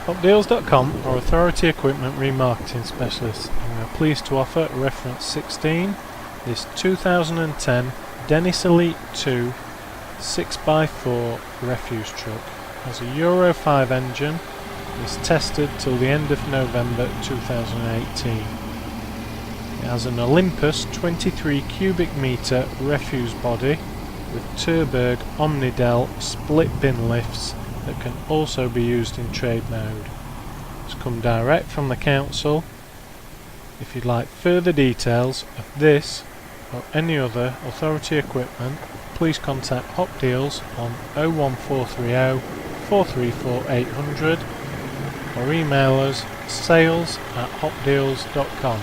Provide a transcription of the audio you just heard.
Hopdeals.com are authority equipment remarketing specialists, and we are pleased to offer reference 16, this 2010 Dennis Elite 2 6x4 refuse truck. Has a Euro 5 engine, is tested till the end of November 2018. It has an Olympus 23 cubic metre refuse body with Terberg Omnidel split bin lifts that can also be used in trade mode. It's come direct from the council. If you'd like further details of this or any other authority equipment, please contact Hopdeals on 01430 434 800 or email us sales@hopdeals.com.